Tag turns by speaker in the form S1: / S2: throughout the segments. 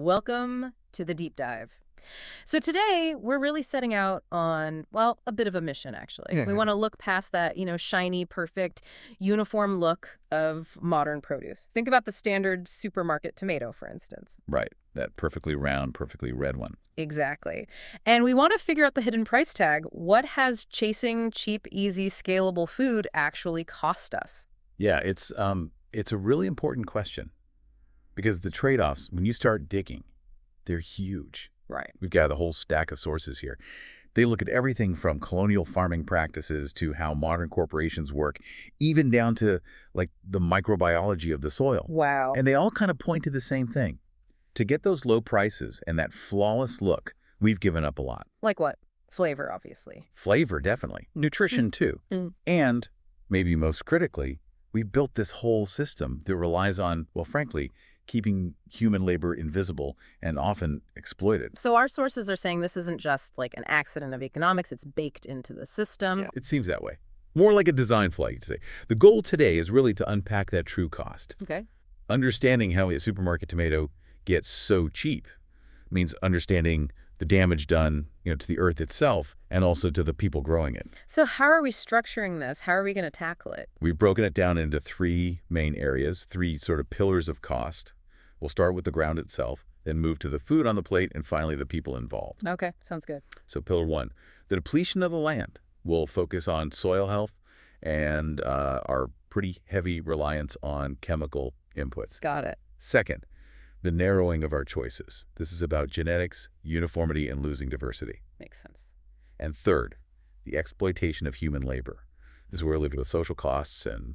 S1: Welcome to the deep dive. So today we're really setting out on, well, a bit of a mission actually. We want to look past that, shiny, perfect, uniform look of modern produce. Think about the standard supermarket tomato, for instance.
S2: Right. That perfectly round, perfectly red one.
S1: Exactly. And we want to figure out the hidden price tag. What has chasing cheap, easy, scalable food actually cost us?
S2: Yeah, it's a really important question because the trade-offs, when you start digging, they're huge.
S1: Right.
S2: We've got a whole stack of sources here. They look at everything from colonial farming practices to how modern corporations work, even down to like the microbiology of the soil.
S1: Wow.
S2: And they all kind of point to the same thing. To get those low prices and that flawless look, we've given up a lot.
S1: Like what? Flavor, obviously.
S2: Flavor, definitely. Nutrition, too. And, maybe most critically, we built this whole system that relies on, well, frankly, keeping human labor invisible and often exploited.
S1: So our sources are saying this isn't just like an accident of economics, it's baked into the system.
S2: Yeah. It seems that way. More like a design flaw, you'd say. The goal today is really to unpack that true cost.
S1: Okay.
S2: Understanding how a supermarket tomato gets so cheap means understanding the damage done, to the earth itself and also to the people growing it.
S1: So how are we structuring this? How are we going to tackle it?
S2: We've broken it down into three main areas, three sort of pillars of cost. We'll start with the ground itself, then move to the food on the plate, and finally the people involved.
S1: Okay, sounds good.
S2: So pillar one, the depletion of the land. We'll focus on soil health and our pretty heavy reliance on chemical inputs.
S1: Got it.
S2: Second, the narrowing of our choices. This is about genetics, uniformity, and losing diversity.
S1: Makes sense.
S2: And third, the exploitation of human labor. This is where we live with social costs and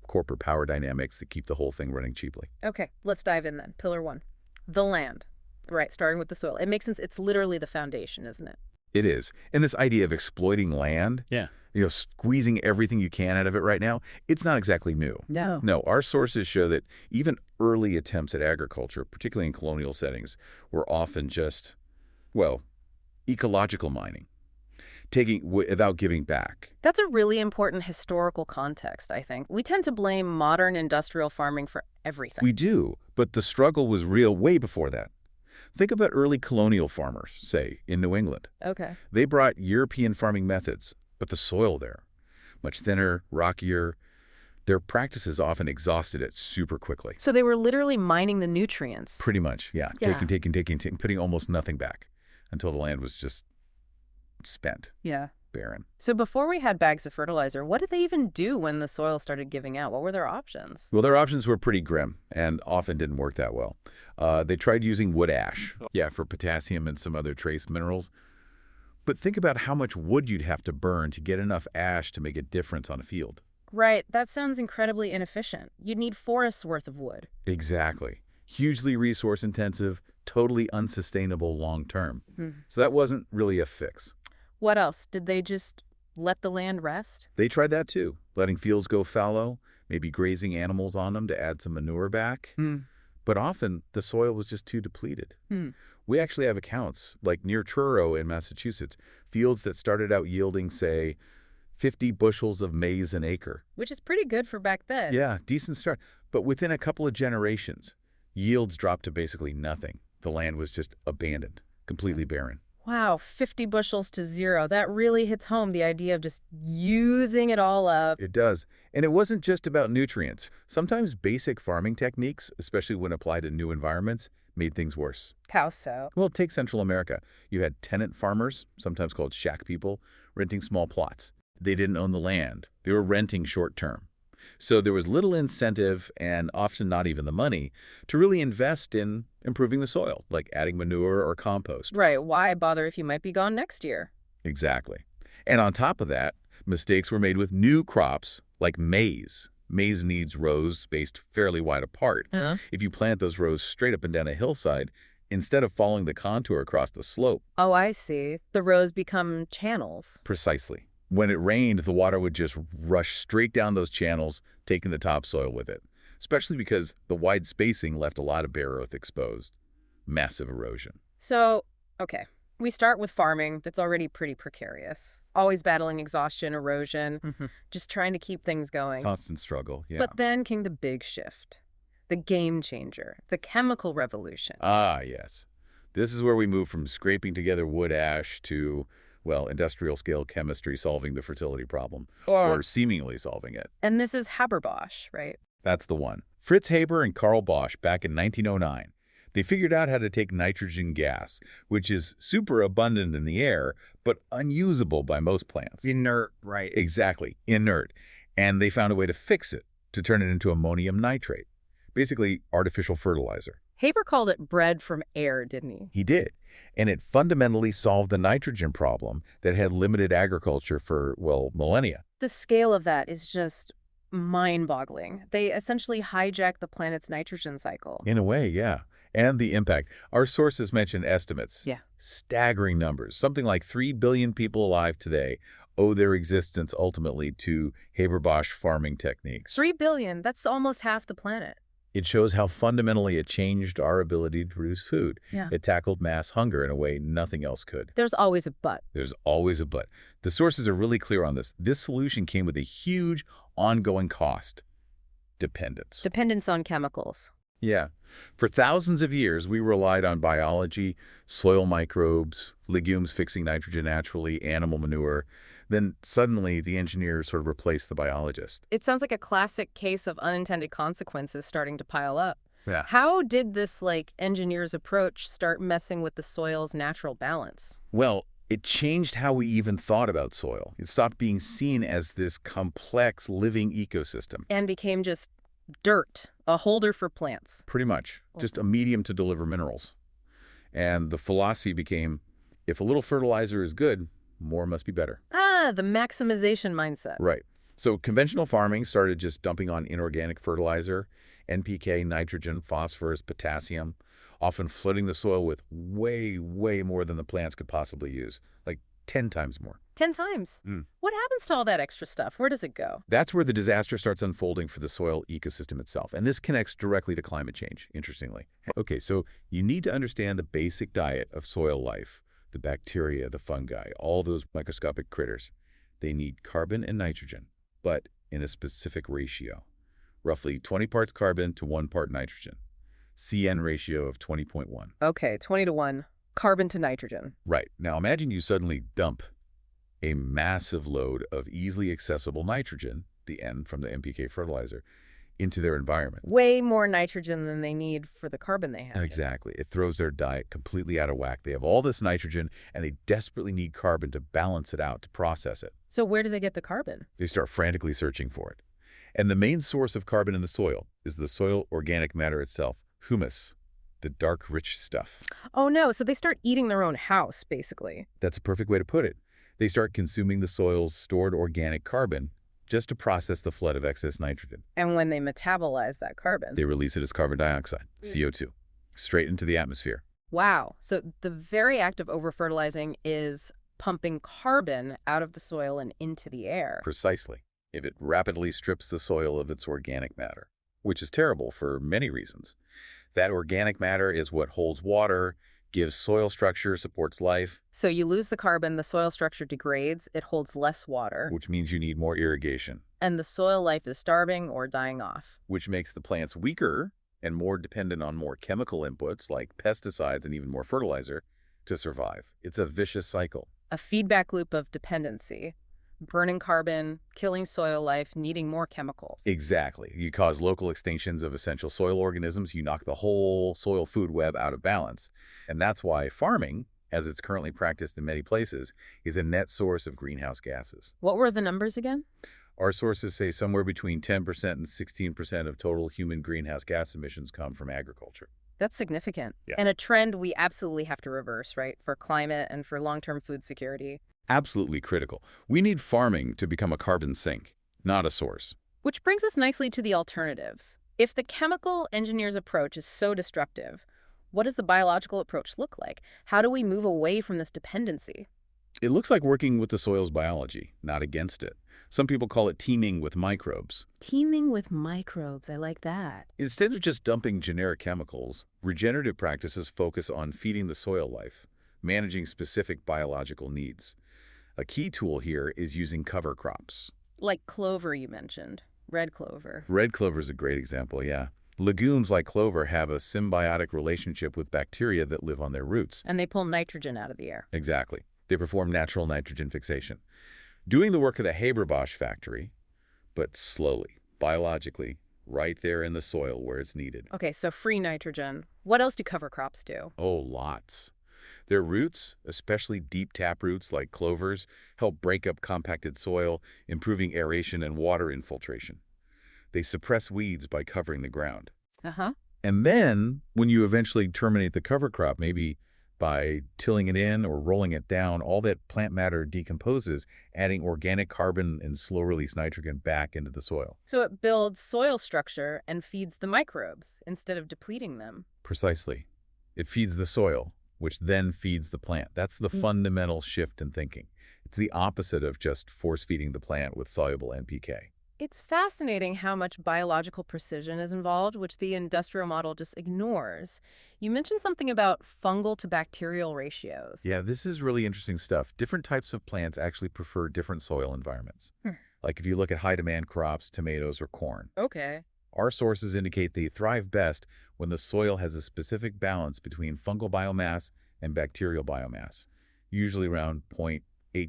S2: corporate power dynamics that keep the whole thing running cheaply.
S1: Okay, let's dive in then. Pillar one, the land. Right, starting with the soil. It makes sense. It's literally the foundation, isn't it?
S2: It is. And this idea of exploiting land, squeezing everything you can out of it right now, it's not exactly new.
S1: No.
S2: No, our sources show that even early attempts at agriculture, particularly in colonial settings, were often just, well, ecological mining, without giving back.
S1: That's a really important historical context, I think. We tend to blame modern industrial farming for everything.
S2: We do, but the struggle was real way before that. Think about early colonial farmers, say, in New England.
S1: Okay.
S2: They brought European farming methods, but the soil there, much thinner, rockier. Their practices often exhausted it super quickly.
S1: So they were literally mining the nutrients.
S2: Pretty much, yeah. Taking, putting almost nothing back until the land was just spent.
S1: Yeah.
S2: Barren.
S1: So before we had bags of fertilizer, what did they even do when the soil started giving out? What were their options?
S2: Well, their options were pretty grim and often didn't work that well. They tried using wood ash, for potassium and some other trace minerals. But think about how much wood you'd have to burn to get enough ash to make a difference on a field.
S1: Right. That sounds incredibly inefficient. You'd need forests worth of wood.
S2: Exactly. Hugely resource intensive, totally unsustainable long term. So that wasn't really a fix.
S1: What else? Did they just let the land rest?
S2: They tried that too, letting fields go fallow, maybe grazing animals on them to add some manure back. But often the soil was just too depleted. We actually have accounts, like near Truro in Massachusetts, fields that started out yielding, say, 50 bushels of maize an acre.
S1: Which is pretty good for back then.
S2: Yeah, decent start. But within a couple of generations, yields dropped to basically nothing. The land was just abandoned, completely barren.
S1: Wow, 50 bushels to zero. That really hits home, the idea of just using it all up.
S2: It does. And it wasn't just about nutrients. Sometimes basic farming techniques, especially when applied in new environments, made things worse.
S1: How so?
S2: Well, take Central America. You had tenant farmers, sometimes called shack people, renting small plots. They didn't own the land. They were renting short term. So there was little incentive, and often not even the money, to really invest in improving the soil, like adding manure or compost.
S1: Right. Why bother if you might be gone next year?
S2: Exactly. And on top of that, mistakes were made with new crops like maize. Maize needs rows spaced fairly wide apart. If you plant those rows straight up and down a hillside, instead of following the contour across the slope.
S1: Oh, I see. The rows become channels.
S2: Precisely. When it rained, the water would just rush straight down those channels, taking the topsoil with it, especially because the wide spacing left a lot of bare earth exposed. Massive erosion.
S1: So, okay, we start with farming that's already pretty precarious. Always battling exhaustion, erosion, just trying to keep things going.
S2: Constant struggle, yeah.
S1: But then came the big shift. the game changer, the chemical revolution.
S2: Ah, yes. This is where we move from scraping together wood ash to, well, industrial-scale chemistry solving the fertility problem, or seemingly solving it.
S1: And this is Haber-Bosch, right?
S2: That's the one. Fritz Haber and Carl Bosch back in 1909. They figured out how to take nitrogen gas, which is super abundant in the air, but unusable by most plants.
S3: Inert, right?
S2: Exactly, inert. And they found a way to fix it, to turn it into ammonium nitrate, basically artificial fertilizer.
S1: Haber called it bread from air, didn't he?
S2: He did. And it fundamentally solved the nitrogen problem that had limited agriculture for, well, millennia.
S1: The scale of that is just mind-boggling. They essentially hijacked the planet's nitrogen cycle.
S2: In a way, yeah. And the impact. Our sources mention estimates.
S1: Yeah.
S2: Staggering numbers. Something like 3 billion people alive today owe their existence ultimately to Haber-Bosch farming techniques.
S1: 3 billion, that's almost half the planet.
S2: It shows how fundamentally it changed our ability to produce food.
S1: Yeah.
S2: It tackled mass hunger in a way nothing else could.
S1: There's always a but.
S2: There's always a but. The sources are really clear on this. This solution came with a huge ongoing cost. Dependence.
S1: Dependence on chemicals.
S2: Yeah. For thousands of years, we relied on biology, soil microbes, legumes fixing nitrogen naturally, animal manure. Then suddenly the engineers sort of replaced the biologist.
S1: It sounds like a classic case of unintended consequences starting to pile up.
S2: Yeah.
S1: How did this, engineer's approach start messing with the soil's natural balance?
S2: Well, it changed how we even thought about soil. It stopped being seen as this complex living ecosystem.
S1: And became just dirt, a holder for plants.
S2: Pretty much. Just a medium to deliver minerals. And the philosophy became, if a little fertilizer is good, more must be better.
S1: Ah, the maximization mindset.
S2: Right. So conventional farming started just dumping on inorganic fertilizer, NPK, nitrogen, phosphorus, potassium, often flooding the soil with way, way more than the plants could possibly use, like 10 times more.
S1: 10 times? What happens to all that extra stuff? Where does it go?
S2: That's where the disaster starts unfolding for the soil ecosystem itself. And this connects directly to climate change, interestingly. Okay, so you need to understand the basic diet of soil life, the bacteria, the fungi, all those microscopic critters. They need carbon and nitrogen, but in a specific ratio. Roughly 20 parts carbon to 1 part nitrogen. CN ratio of 20.1.
S1: Okay, 20 to 1. Carbon to nitrogen.
S2: Right. Now imagine you suddenly dump a massive load of easily accessible nitrogen, the N from the NPK fertilizer, into their environment.
S1: Way more nitrogen than they need for the carbon they have.
S2: Exactly. It throws their diet completely out of whack. They have all this nitrogen, and they desperately need carbon to balance it out, to process it.
S1: So where do they get the carbon?
S2: They start frantically searching for it. And the main source of carbon in the soil is the soil organic matter itself, humus, the dark, rich stuff.
S1: Oh no, so they start eating their own house, basically.
S2: That's a perfect way to put it. They start consuming the soil's stored organic carbon just to process the flood of excess nitrogen.
S1: And when they metabolize that carbon...
S2: They release it as carbon dioxide, CO2, straight into the atmosphere.
S1: Wow. So the very act of over-fertilizing is pumping carbon out of the soil and into the air.
S2: Precisely. If it rapidly strips the soil of its organic matter, which is terrible for many reasons. That organic matter is what holds water, gives soil structure, supports life.
S1: So you lose the carbon, the soil structure degrades, it holds less water.
S2: Which means you need more irrigation.
S1: And the soil life is starving or dying off.
S2: Which makes the plants weaker and more dependent on more chemical inputs like pesticides and even more fertilizer to survive. It's a vicious cycle.
S1: A feedback loop of dependency. Burning carbon, killing soil life, needing more chemicals.
S2: Exactly. You cause local extinctions of essential soil organisms. You knock the whole soil food web out of balance. And that's why farming, as it's currently practiced in many places, is a net source of greenhouse gases.
S1: What were the numbers again?
S2: Our sources say somewhere between 10% and 16% of total human greenhouse gas emissions come from agriculture.
S1: That's significant.
S2: Yeah.
S1: And a trend we absolutely have to reverse, right? For climate and for long-term food security.
S2: Absolutely critical. We need farming to become a carbon sink, not a source.
S1: Which brings us nicely to the alternatives. If the chemical engineer's approach is so destructive, what does the biological approach look like? How do we move away from this dependency?
S2: It looks like working with the soil's biology, not against it. Some people call it teaming with microbes.
S1: Teaming with microbes, I like that.
S2: Instead of just dumping generic chemicals, regenerative practices focus on feeding the soil life, managing specific biological needs. A key tool here is using cover crops.
S1: Like clover you mentioned. Red clover.
S2: Red clover is a great example, yeah. Legumes like clover have a symbiotic relationship with bacteria that live on their roots.
S1: And they pull nitrogen out of the air.
S2: Exactly. They perform natural nitrogen fixation, doing the work of the Haber-Bosch factory, but slowly, biologically, right there in the soil where it's needed.
S1: Okay, so free nitrogen. What else do cover crops do?
S2: Oh, lots. Their roots, especially deep tap roots like clovers, help break up compacted soil, improving aeration and water infiltration. They suppress weeds by covering the ground.
S1: Uh-huh.
S2: And then, when you eventually terminate the cover crop, maybe by tilling it in or rolling it down, all that plant matter decomposes, adding organic carbon and slow-release nitrogen back into the soil.
S1: So it builds soil structure and feeds the microbes instead of depleting them.
S2: Precisely. It feeds the soil, which then feeds the plant. That's the fundamental shift in thinking. It's the opposite of just force-feeding the plant with soluble NPK.
S1: It's fascinating how much biological precision is involved, which the industrial model just ignores. You mentioned something about fungal-to-bacterial ratios.
S2: Yeah, this is really interesting stuff. Different types of plants actually prefer different soil environments. Like if you look at high-demand crops, tomatoes or corn.
S1: Okay.
S2: Our sources indicate they thrive best when the soil has a specific balance between fungal biomass and bacterial biomass, usually around 0.8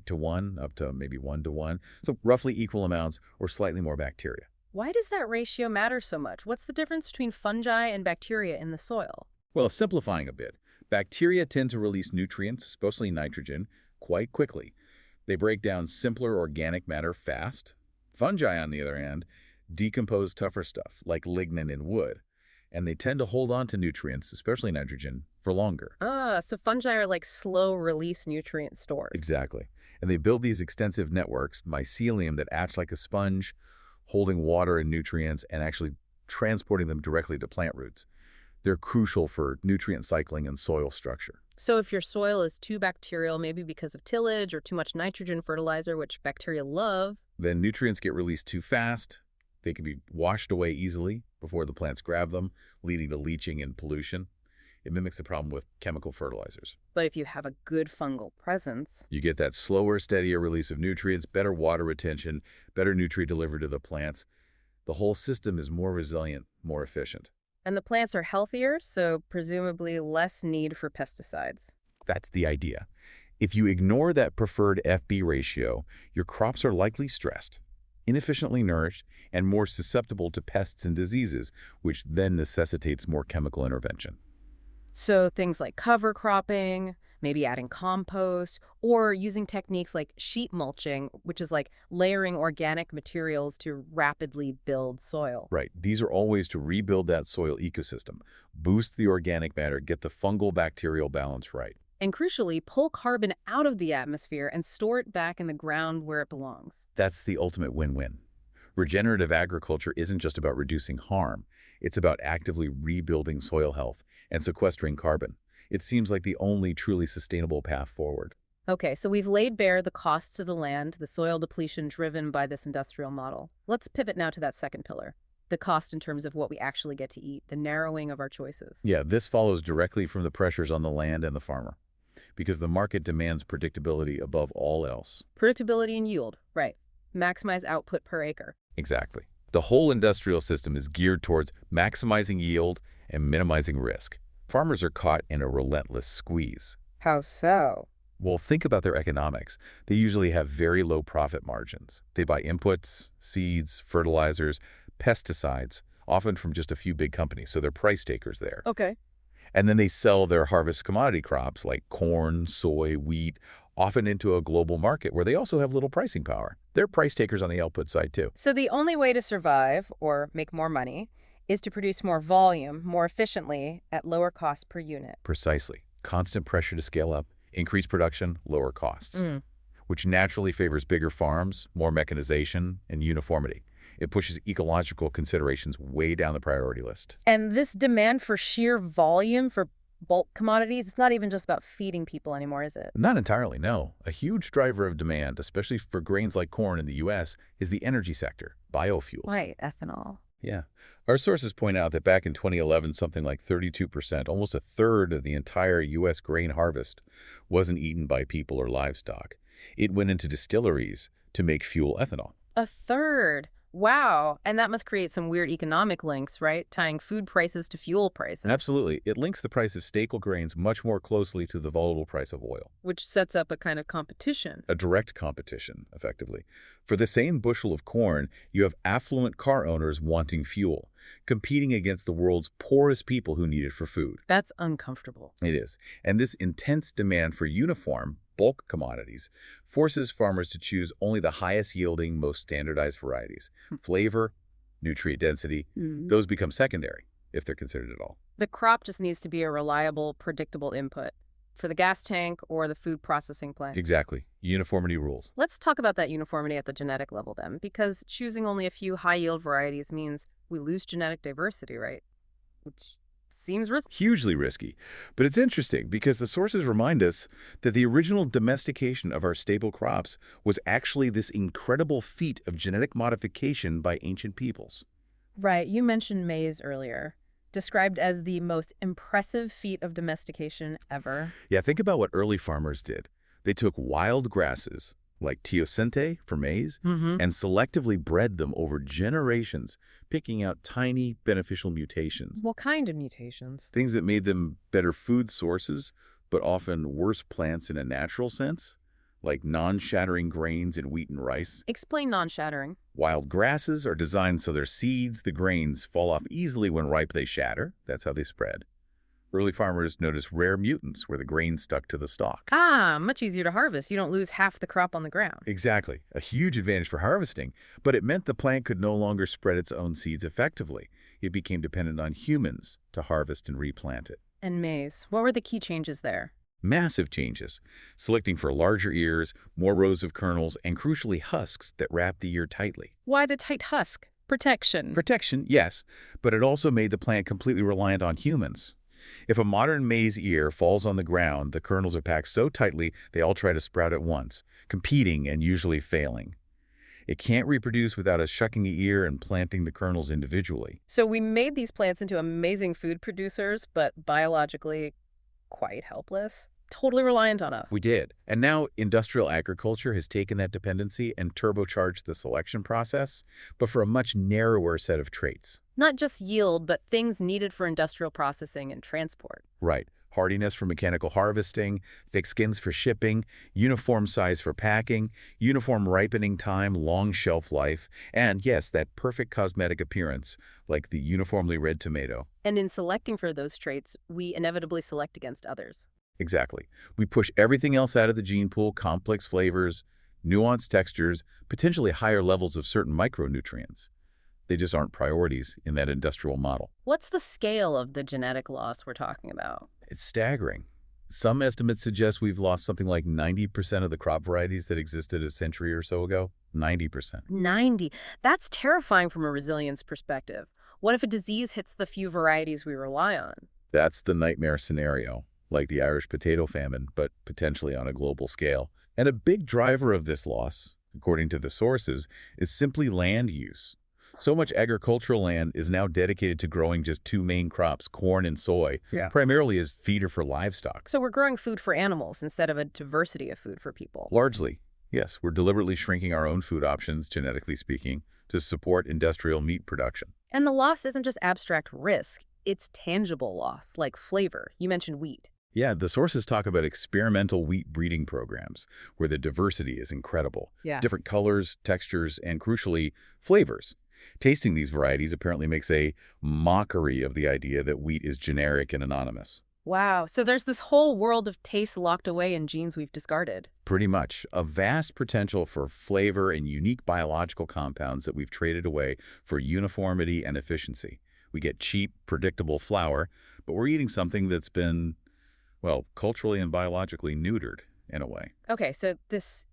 S2: to 1, up to maybe 1 to 1, so roughly equal amounts or slightly more bacteria.
S1: Why does that ratio matter so much? What's the difference between fungi and bacteria in the soil?
S2: Well, simplifying a bit, bacteria tend to release nutrients, especially nitrogen, quite quickly. They break down simpler organic matter fast. Fungi, on the other hand, decompose tougher stuff, like lignin in wood, and they tend to hold on to nutrients, especially nitrogen, for longer.
S1: So fungi are like slow-release nutrient stores.
S2: Exactly. And they build these extensive networks, mycelium, that acts like a sponge, holding water and nutrients and actually transporting them directly to plant roots. They're crucial for nutrient cycling and soil structure.
S1: So if your soil is too bacterial, maybe because of tillage or too much nitrogen fertilizer, which bacteria love,
S2: then nutrients get released too fast. They can be washed away easily before the plants grab them, leading to leaching and pollution. It mimics the problem with chemical fertilizers.
S1: but if you have a good fungal presence,
S2: You get that slower, steadier release of nutrients, better water retention, better nutrient delivery to the plants. The whole system is more resilient, more efficient.
S1: and the plants are healthier, so presumably less need for pesticides.
S2: That's the idea. If you ignore that preferred FB ratio, your crops are likely stressed, inefficiently nourished, and more susceptible to pests and diseases, which then necessitates more chemical intervention.
S1: So things like cover cropping, maybe adding compost, or using techniques like sheet mulching, which is like layering organic materials to rapidly build soil.
S2: Right. These are all ways to rebuild that soil ecosystem, boost the organic matter, get the fungal bacterial balance right.
S1: And crucially, pull carbon out of the atmosphere and store it back in the ground where it belongs.
S2: That's the ultimate win-win. Regenerative agriculture isn't just about reducing harm. It's about actively rebuilding soil health and sequestering carbon. It seems like the only truly sustainable path forward.
S1: Okay, so we've laid bare the costs to the land, the soil depletion driven by this industrial model. Let's pivot now to that second pillar, the cost in terms of what we actually get to eat, the narrowing of our choices.
S2: Yeah, this follows directly from the pressures on the land and the farmer, because the market demands predictability above all else.
S1: Predictability and yield, right. Maximize output per acre.
S2: Exactly. The whole industrial system is geared towards maximizing yield and minimizing risk. Farmers are caught in a relentless squeeze.
S1: How so?
S2: Well, think about their economics. They usually have very low profit margins. They buy inputs, seeds, fertilizers, pesticides, often from just a few big companies, so they're price takers there.
S1: Okay.
S2: And then they sell their harvest commodity crops like corn, soy, wheat, often into a global market where they also have little pricing power. They're price takers on the output side too.
S1: So the only way to survive or make more money is to produce more volume more efficiently at lower cost per unit.
S2: Precisely. Constant pressure to scale up, increase production, lower costs, which naturally favors bigger farms, more mechanization, and uniformity. It pushes ecological considerations way down the priority list.
S1: And this demand for sheer volume for bulk commodities, it's not even just about feeding people anymore, is it?
S2: Not entirely, no. A huge driver of demand, especially for grains like corn in the U.S., is the energy sector, biofuels.
S1: Right, ethanol.
S2: Yeah. Our sources point out that back in 2011, something like 32%, almost a third of the entire U.S. grain harvest, wasn't eaten by people or livestock. It went into distilleries to make fuel ethanol.
S1: A third. Wow. And that must create some weird economic links, right? Tying food prices to fuel prices.
S2: Absolutely. It links the price of staple grains much more closely to the volatile price of oil.
S1: Which sets up a kind of competition.
S2: A direct competition, effectively. For the same bushel of corn, you have affluent car owners wanting fuel, competing against the world's poorest people who need it for food.
S1: That's uncomfortable.
S2: It is. And this intense demand for uniform, bulk commodities forces farmers to choose only the highest yielding, most standardized varieties. Flavor, nutrient density, those become secondary, if they're considered at all.
S1: The crop just needs to be a reliable, predictable input for the gas tank or the food processing plant.
S2: Exactly. Uniformity rules.
S1: Let's talk about that uniformity at the genetic level then, because choosing only a few high-yield varieties means we lose genetic diversity, right? Which seems risky.
S2: Hugely risky. But it's interesting because the sources remind us that the original domestication of our staple crops was actually this incredible feat of genetic modification by ancient peoples.
S1: Right. You mentioned maize earlier, described as the most impressive feat of domestication ever.
S2: Yeah, think about what early farmers did. They took wild grasses, like teosinte for maize, and selectively bred them over generations, picking out tiny beneficial mutations.
S1: What kind of mutations?
S2: Things that made them better food sources, but often worse plants in a natural sense, like non-shattering grains in wheat and rice.
S1: Explain non-shattering.
S2: Wild grasses are designed so their seeds, the grains, fall off easily when ripe. They shatter. That's how they spread. Early farmers noticed rare mutants where the grain stuck to the stalk.
S1: Ah, much easier to harvest. You don't lose half the crop on the ground.
S2: Exactly. A huge advantage for harvesting, but it meant the plant could no longer spread its own seeds effectively. It became dependent on humans to harvest and replant it.
S1: And maize. What were the key changes there?
S2: Massive changes, selecting for larger ears, more rows of kernels, and crucially husks that wrap the ear tightly.
S1: Why the tight husk? Protection.
S2: Protection, yes, but it also made the plant completely reliant on humans. If a modern maize ear falls on the ground, the kernels are packed so tightly they all try to sprout at once, competing and usually failing. It can't reproduce without us shucking the ear and planting the kernels individually.
S1: So we made these plants into amazing food producers, but biologically quite helpless. Totally reliant on us.
S2: We did. And now industrial agriculture has taken that dependency and turbocharged the selection process, but for a much narrower set of traits.
S1: Not just yield, but things needed for industrial processing and transport.
S2: Right. Hardiness for mechanical harvesting, thick skins for shipping, uniform size for packing, uniform ripening time, long shelf life, and yes, that perfect cosmetic appearance, like the uniformly red tomato.
S1: And in selecting for those traits, we inevitably select against others.
S2: Exactly. We push everything else out of the gene pool, complex flavors, nuanced textures, potentially higher levels of certain micronutrients. They just aren't priorities in that industrial model.
S1: What's the scale of the genetic loss we're talking about?
S2: It's staggering. Some estimates suggest we've lost something like 90% of the crop varieties that existed a century or so ago. 90%.
S1: 90. That's terrifying from a resilience perspective. What if a disease hits the few varieties we rely on?
S2: That's the nightmare scenario, like the Irish potato famine, but potentially on a global scale. And a big driver of this loss, according to the sources, is simply land use. So much agricultural land is now dedicated to growing just two main crops, corn and soy, primarily as feeder for livestock.
S1: So we're growing food for animals instead of a diversity of food for people.
S2: Largely, yes. We're deliberately shrinking our own food options, genetically speaking, to support industrial meat production.
S1: And the loss isn't just abstract risk. It's tangible loss, like flavor. You mentioned wheat.
S2: Yeah, the sources talk about experimental wheat breeding programs where the diversity is incredible. Different colors, textures, and crucially, flavors. Tasting these varieties apparently makes a mockery of the idea that wheat is generic and anonymous.
S1: Wow, so there's this whole world of taste locked away in genes we've discarded.
S2: Pretty much. A vast potential for flavor and unique biological compounds that we've traded away for uniformity and efficiency. We get cheap, predictable flour, but we're eating something that's been, well, culturally and biologically neutered in a way.
S1: Okay, so this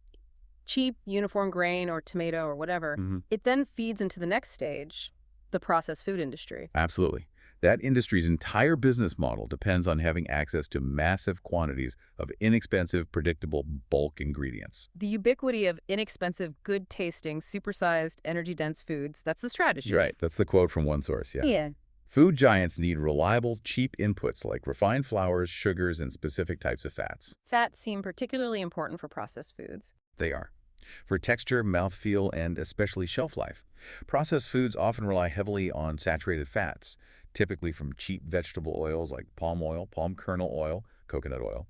S1: cheap uniform grain or tomato or whatever, it then feeds into the next stage, the processed food industry.
S2: Absolutely. That industry's entire business model depends on having access to massive quantities of inexpensive, predictable bulk ingredients.
S1: The ubiquity of inexpensive, good-tasting, supersized, energy-dense foods, that's the strategy.
S2: Right. That's the quote from one source, yeah. Food giants need reliable, cheap inputs like refined flours, sugars, and specific types of fats.
S1: Fats seem particularly important for processed foods.
S2: They are. For texture, mouthfeel, and especially shelf life. Processed foods often rely heavily on saturated fats, typically from cheap vegetable oils like palm oil, palm kernel oil, coconut oil.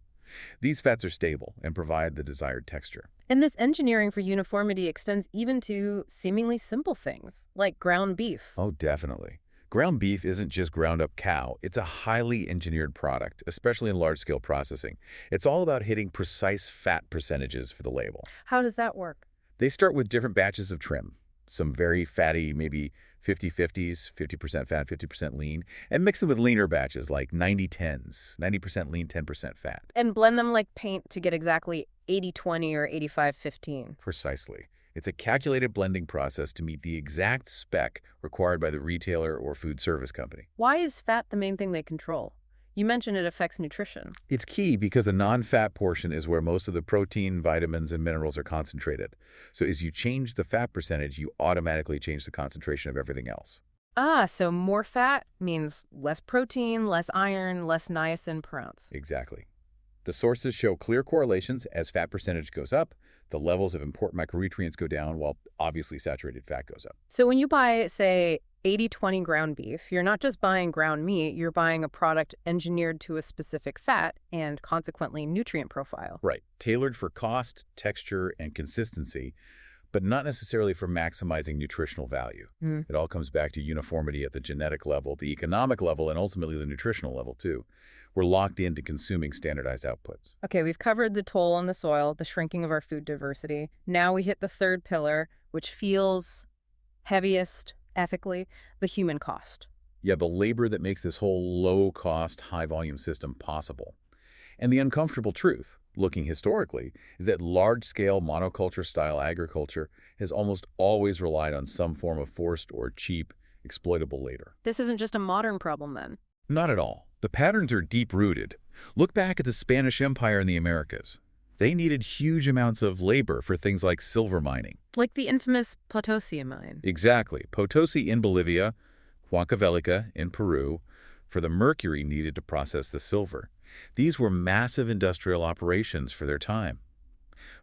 S2: These fats are stable and provide the desired texture.
S1: And this engineering for uniformity extends even to seemingly simple things, like ground beef.
S2: Oh, definitely. Ground beef isn't just ground up cow, it's a highly engineered product, especially in large-scale processing. It's all about hitting precise fat percentages for the label.
S1: How does that work?
S2: They start with different batches of trim, some very fatty, maybe 50-50s, 50% fat, 50% lean, and mix them with leaner batches like 90-10s, 90% lean, 10% fat.
S1: And blend them like paint to get exactly 80-20 or 85-15.
S2: Precisely. It's a calculated blending process to meet the exact spec required by the retailer or food service company.
S1: Why is fat the main thing they control? You mentioned it affects nutrition.
S2: It's key because the non-fat portion is where most of the protein, vitamins, and minerals are concentrated. So as you change the fat percentage, you automatically change the concentration of everything else.
S1: Ah, so more fat means less protein, less iron, less niacin per ounce.
S2: Exactly. The sources show clear correlations. As fat percentage goes up, the levels of important micronutrients go down, while obviously saturated fat goes up.
S1: So when you buy, say, 80-20 ground beef, you're not just buying ground meat, you're buying a product engineered to a specific fat and consequently nutrient profile.
S2: Right. Tailored for cost, texture, and consistency, but not necessarily for maximizing nutritional value. It all comes back to uniformity at the genetic level, the economic level, and ultimately the nutritional level, too. We're locked into consuming standardized outputs.
S1: Okay, we've covered the toll on the soil, the shrinking of our food diversity. Now we hit the third pillar, which feels heaviest, ethically, the human cost.
S2: Yeah, the labor that makes this whole low-cost, high-volume system possible. And the uncomfortable truth, looking historically, is that large-scale monoculture-style agriculture has almost always relied on some form of forced or cheap, exploitable labor.
S1: This isn't just a modern problem, then.
S2: Not at all. The patterns are deep-rooted. Look back at the Spanish Empire in the Americas. They needed huge amounts of labor for things like silver mining.
S1: Like the infamous Potosi mine.
S2: Exactly. Potosi in Bolivia, Huancavelica in Peru, for the mercury needed to process the silver. These were massive industrial operations for their time.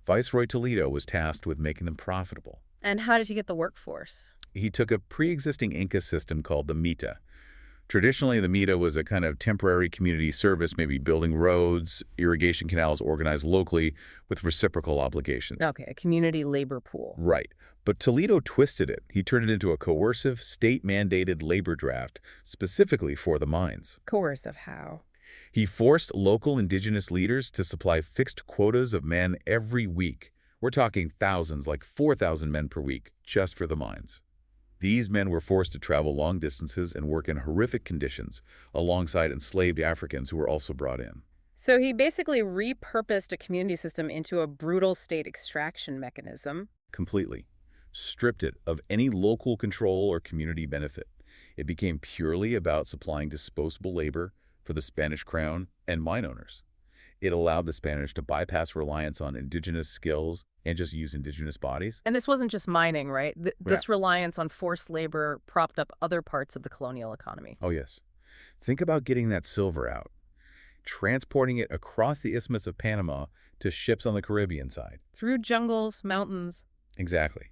S2: Viceroy Toledo was tasked with making them profitable.
S1: And how did he get the workforce?
S2: He took a pre-existing Inca system called the Mita. Traditionally, the Mita was a kind of temporary community service, maybe building roads, irrigation canals organized locally with reciprocal obligations.
S1: Okay, a community labor pool.
S2: Right. But Toledo twisted it. He turned it into a coercive, state-mandated labor draft specifically for the mines.
S1: Coercive how?
S2: He forced local indigenous leaders to supply fixed quotas of men every week. We're talking thousands, like 4,000 men per week, just for the mines. These men were forced to travel long distances and work in horrific conditions alongside enslaved Africans who were also brought in.
S1: So he basically repurposed a community system into a brutal state extraction mechanism.
S2: Completely. Stripped it of any local control or community benefit. It became purely about supplying disposable labor for the Spanish crown and mine owners. It allowed the Spanish to bypass reliance on indigenous skills and just use indigenous bodies.
S1: And this wasn't just mining, right? This reliance on forced labor propped up other parts of the colonial economy.
S2: Oh, yes. Think about getting that silver out, transporting it across the Isthmus of Panama to ships on the Caribbean side.
S1: Through jungles, mountains.
S2: Exactly.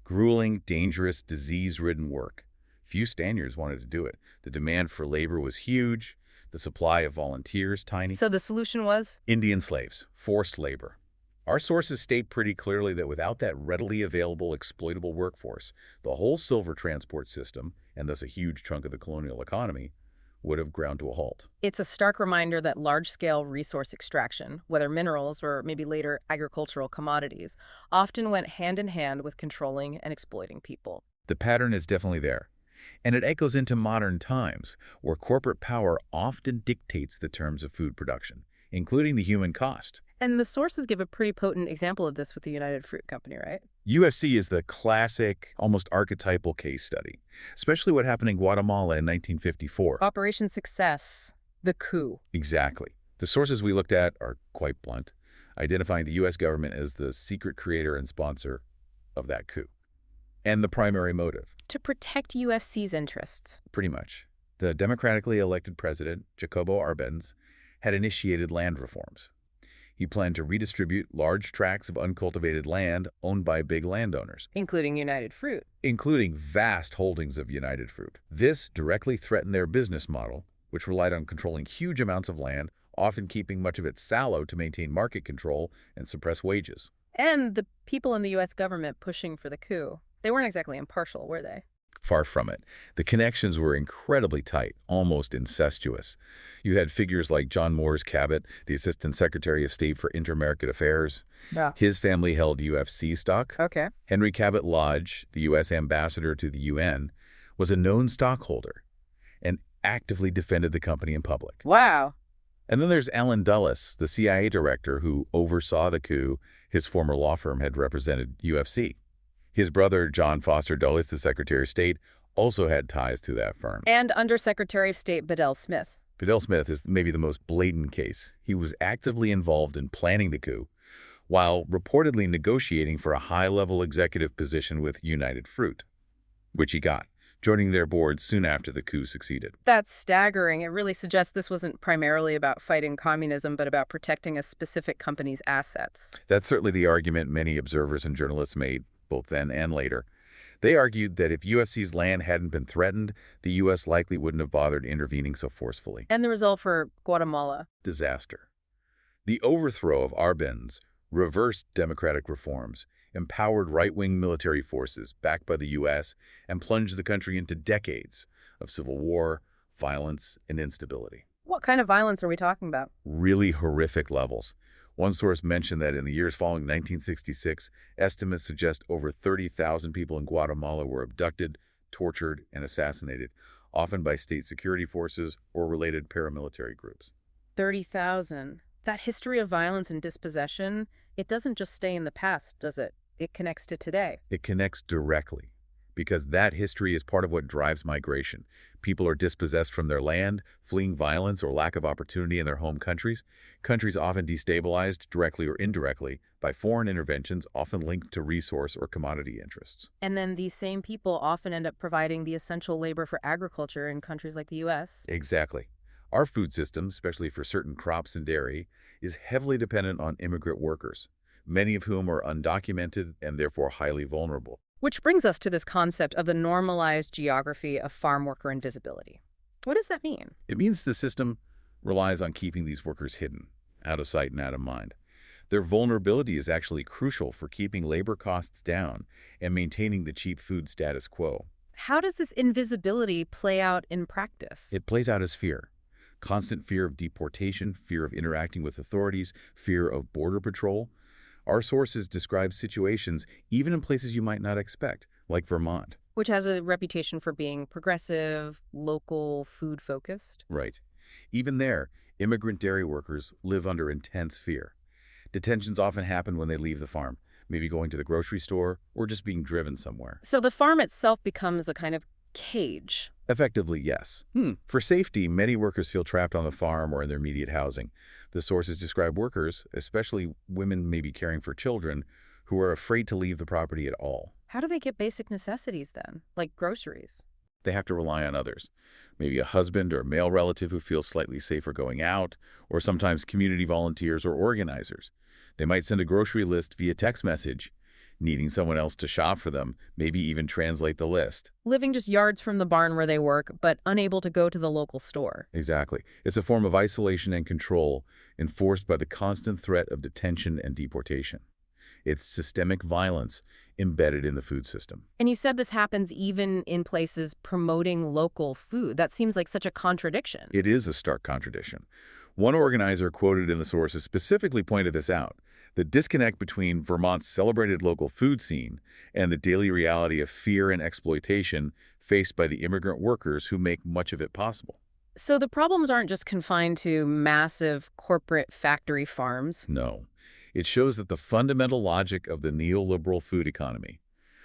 S2: Grueling, dangerous, disease-ridden work. Few Spaniards wanted to do it. The demand for labor was huge. The supply of volunteers tiny.
S1: So the solution was?
S2: Indian slaves, forced labor. Our sources state pretty clearly that without that readily available exploitable workforce, the whole silver transport system, and thus a huge chunk of the colonial economy, would have ground to a halt.
S1: It's a stark reminder that large-scale resource extraction, whether minerals or maybe later agricultural commodities, often went hand in hand with controlling and exploiting people.
S2: The pattern is definitely there. And it echoes into modern times, where corporate power often dictates the terms of food production, including the human cost.
S1: And the sources give a pretty potent example of this with the United Fruit Company, right?
S2: UFC is the classic, almost archetypal case study, especially what happened in Guatemala in 1954.
S1: Operation Success, the coup.
S2: Exactly. The sources we looked at are quite blunt, identifying the U.S. government as the secret creator and sponsor of that coup. And the primary motive.
S1: To protect UFC's interests.
S2: Pretty much. The democratically elected president, Jacobo Arbenz, had initiated land reforms. He planned to redistribute large tracts of uncultivated land owned by big landowners,
S1: Including United Fruit.
S2: including vast holdings of United Fruit. This directly threatened their business model, which relied on controlling huge amounts of land, often keeping much of it fallow to maintain market control and suppress wages.
S1: And the people in the U.S. government pushing for the coup. They weren't exactly impartial, were they?
S2: Far from it. The connections were incredibly tight, almost incestuous. You had figures like John Moores Cabot, the Assistant Secretary of State for Inter-American Affairs.
S1: Yeah.
S2: His family held UFC stock.
S1: Okay.
S2: Henry Cabot Lodge, the U.S. ambassador to the UN, was a known stockholder and actively defended the company in public.
S1: Wow.
S2: And then there's Allen Dulles, the CIA director who oversaw the coup. His former law firm had represented UFC. His brother, John Foster Dulles, the Secretary of State, also had ties to that firm.
S1: And Undersecretary of State Bedell Smith.
S2: Bedell Smith is maybe the most blatant case. He was actively involved in planning the coup, while reportedly negotiating for a high-level executive position with United Fruit, which he got, joining their board soon after the coup succeeded.
S1: That's staggering. It really suggests this wasn't primarily about fighting communism, but about protecting a specific company's assets.
S2: That's certainly the argument many observers and journalists made, both then and later. They argued that if UFC's land hadn't been threatened, the U.S. likely wouldn't have bothered intervening so forcefully.
S1: And the result for Guatemala?
S2: Disaster. The overthrow of Arbenz reversed democratic reforms, empowered right-wing military forces backed by the U.S., and plunged the country into decades of civil war, violence, and instability.
S1: What kind of violence are we talking about?
S2: Really horrific levels. One source mentioned that in the years following 1966, estimates suggest over 30,000 people in Guatemala were abducted, tortured, and assassinated, often by state security forces or related paramilitary groups.
S1: 30,000. That history of violence and dispossession, it doesn't just stay in the past, does it? It connects to today.
S2: It connects directly, because that history is part of what drives migration. People are dispossessed from their land, fleeing violence or lack of opportunity in their home countries. Countries often destabilized, directly or indirectly, by foreign interventions often linked to resource or commodity interests.
S1: And then these same people often end up providing the essential labor for agriculture in countries like the U.S.
S2: Exactly. Our food system, especially for certain crops and dairy, is heavily dependent on immigrant workers, many of whom are undocumented and therefore highly vulnerable.
S1: Which brings us to this concept of the normalized geography of farm worker invisibility. What does that mean?
S2: It means the system relies on keeping these workers hidden, out of sight and out of mind. Their vulnerability is actually crucial for keeping labor costs down and maintaining the cheap food status quo.
S1: How does this invisibility play out in practice?
S2: It plays out as fear. Constant fear of deportation, fear of interacting with authorities, fear of border patrol. Our sources describe situations even in places you might not expect, like Vermont.
S1: Which has a reputation for being progressive, local, food-focused.
S2: Right. Even there, immigrant dairy workers live under intense fear. Detentions often happen when they leave the farm, maybe going to the grocery store or just being driven somewhere.
S1: So the farm itself becomes a kind of cage.
S2: Effectively, yes. For safety, many workers feel trapped on the farm or in their immediate housing. The sources describe workers, especially women maybe caring for children, who are afraid to leave the property at all.
S1: How do they get basic necessities then, like groceries?
S2: They have to rely on others, maybe a husband or a male relative who feels slightly safer going out, or sometimes community volunteers or organizers. They might send a grocery list via text message, needing someone else to shop for them, maybe even translate the list.
S1: Living just yards from the barn where they work, but unable to go to the local store.
S2: Exactly. It's a form of isolation and control enforced by the constant threat of detention and deportation. It's systemic violence embedded in the food system.
S1: And you said this happens even in places promoting local food. That seems like such a contradiction.
S2: It is a stark contradiction. One organizer quoted in the sources specifically pointed this out: the disconnect between Vermont's celebrated local food scene and the daily reality of fear and exploitation faced by the immigrant workers who make much of it possible.
S1: So the problems aren't just confined to massive corporate factory farms.
S2: No. It shows that the fundamental logic of the neoliberal food economy,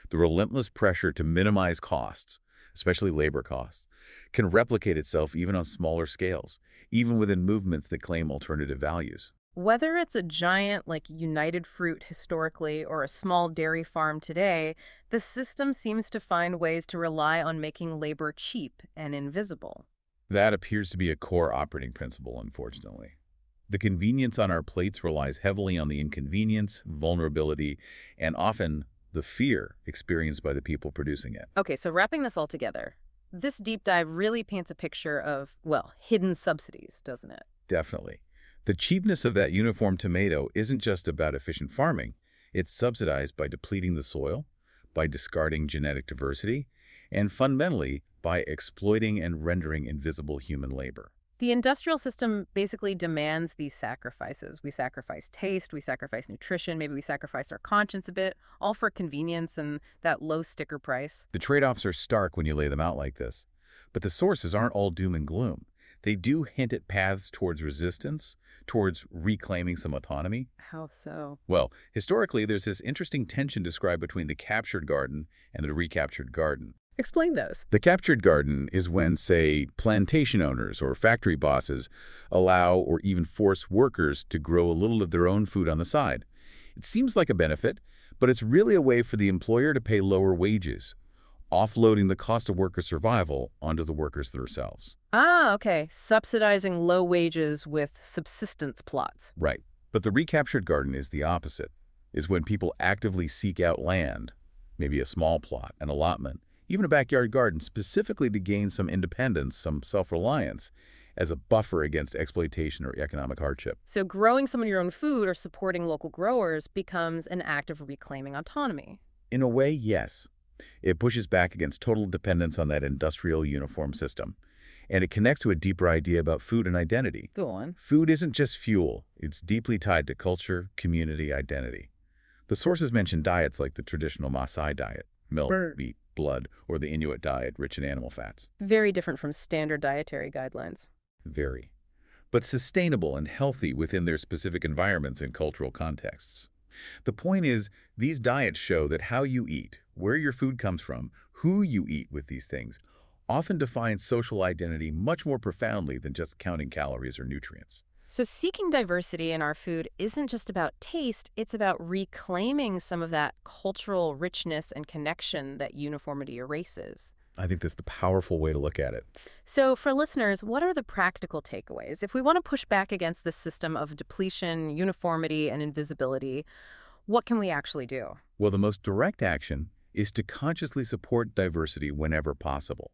S2: the relentless pressure to minimize costs, especially labor costs, can replicate itself even on smaller scales, even within movements that claim alternative values.
S1: Whether it's a giant like United Fruit historically or a small dairy farm today, the system seems to find ways to rely on making labor cheap and invisible.
S2: That appears to be a core operating principle, unfortunately. The convenience on our plates relies heavily on the inconvenience, vulnerability, and often the fear experienced by the people producing it.
S1: Okay, so wrapping this all together, this deep dive really paints a picture of, well, hidden subsidies, doesn't it?
S2: Definitely. The cheapness of that uniform tomato isn't just about efficient farming. It's subsidized by depleting the soil, by discarding genetic diversity, and fundamentally by exploiting and rendering invisible human labor.
S1: The industrial system basically demands these sacrifices. We sacrifice taste, we sacrifice nutrition, maybe we sacrifice our conscience a bit, all for convenience and that low sticker price.
S2: The trade-offs are stark when you lay them out like this. But the sources aren't all doom and gloom. They do hint at paths towards resistance, towards reclaiming some autonomy.
S1: How so?
S2: Well, historically, there's this interesting tension described between the captured garden and the recaptured garden.
S1: Explain those.
S2: The captured garden is when, say, plantation owners or factory bosses allow or even force workers to grow a little of their own food on the side. It seems like a benefit, but it's really a way for the employer to pay lower wages, offloading the cost of worker survival onto the workers themselves.
S1: Ah, okay. Subsidizing low wages with subsistence plots.
S2: Right. But the recaptured garden is the opposite, is when people actively seek out land, maybe a small plot, an allotment, even a backyard garden, specifically to gain some independence, some self-reliance, as a buffer against exploitation or economic hardship.
S1: So growing some of your own food or supporting local growers becomes an act of reclaiming autonomy.
S2: In a way, yes. It pushes back against total dependence on that industrial uniform system. And it connects to a deeper idea about food and identity.
S1: Go on.
S2: Food isn't just fuel. It's deeply tied to culture, community, identity. The sources mention diets like the traditional Maasai diet, milk, meat, blood, or the Inuit diet, rich in animal fats.
S1: Very different from standard dietary guidelines.
S2: Very. But sustainable and healthy within their specific environments and cultural contexts. The point is, these diets show that how you eat, where your food comes from, who you eat with these things, often defines social identity much more profoundly than just counting calories or nutrients.
S1: So seeking diversity in our food isn't just about taste, it's about reclaiming some of that cultural richness and connection that uniformity erases.
S2: I think that's the powerful way to look at it.
S1: So for listeners, what are the practical takeaways? If we want to push back against this system of depletion, uniformity, and invisibility, what can we actually do?
S2: Well, the most direct action is to consciously support diversity whenever possible.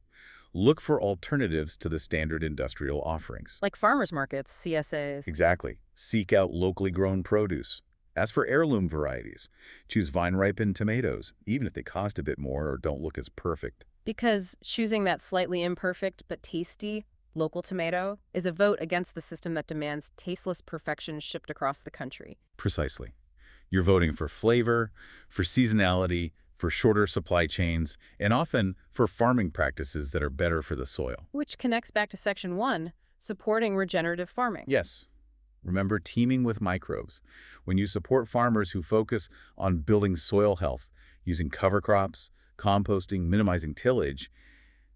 S2: Look for alternatives to the standard industrial offerings.
S1: Like farmers markets, CSAs.
S2: Exactly. Seek out locally grown produce. As for heirloom varieties, choose vine-ripened tomatoes, even if they cost a bit more or don't look as perfect.
S1: Because choosing that slightly imperfect but tasty local tomato is a vote against the system that demands tasteless perfection shipped across the country.
S2: Precisely. You're voting for flavor, for seasonality, for shorter supply chains, and often for farming practices that are better for the soil.
S1: Which connects back to Section 1, supporting regenerative farming.
S2: Yes. Remember teaming with microbes. When you support farmers who focus on building soil health, using cover crops, composting, minimizing tillage,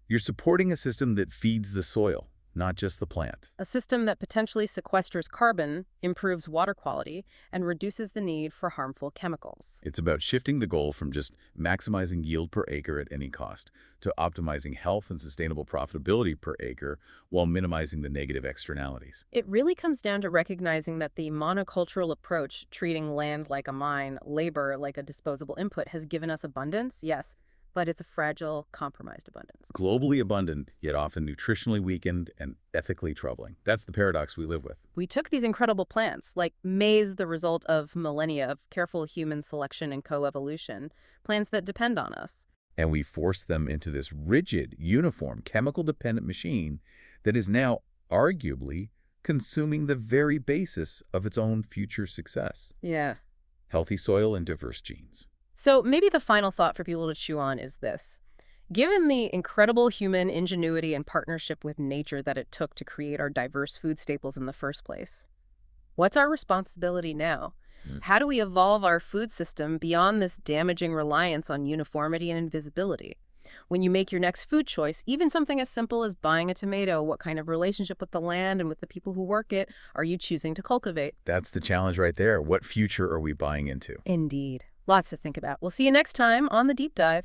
S2: you're supporting a system that feeds the soil, not just the plant.
S1: A system that potentially sequesters carbon, improves water quality, and reduces the need for harmful chemicals.
S2: It's about shifting the goal from just maximizing yield per acre at any cost to optimizing health and sustainable profitability per acre while minimizing the negative externalities.
S1: It really comes down to recognizing that the monocultural approach, treating land like a mine, labor like a disposable input, has given us abundance, yes, but it's a fragile, compromised abundance.
S2: Globally abundant, yet often nutritionally weakened and ethically troubling. That's the paradox we live with.
S1: We took these incredible plants, like maize, the result of millennia of careful human selection and coevolution, plants that depend on us.
S2: And we forced them into this rigid, uniform, chemical-dependent machine that is now arguably consuming the very basis of its own future success.
S1: Yeah.
S2: Healthy soil and diverse genes.
S1: So maybe the final thought for people to chew on is this. Given the incredible human ingenuity and partnership with nature that it took to create our diverse food staples in the first place, what's our responsibility now? How do we evolve our food system beyond this damaging reliance on uniformity and invisibility? When you make your next food choice, even something as simple as buying a tomato, what kind of relationship with the land and with the people who work it are you choosing to cultivate?
S2: That's the challenge right there. What future are we buying into?
S1: Indeed. Lots to think about. We'll see you next time on The Deep Dive.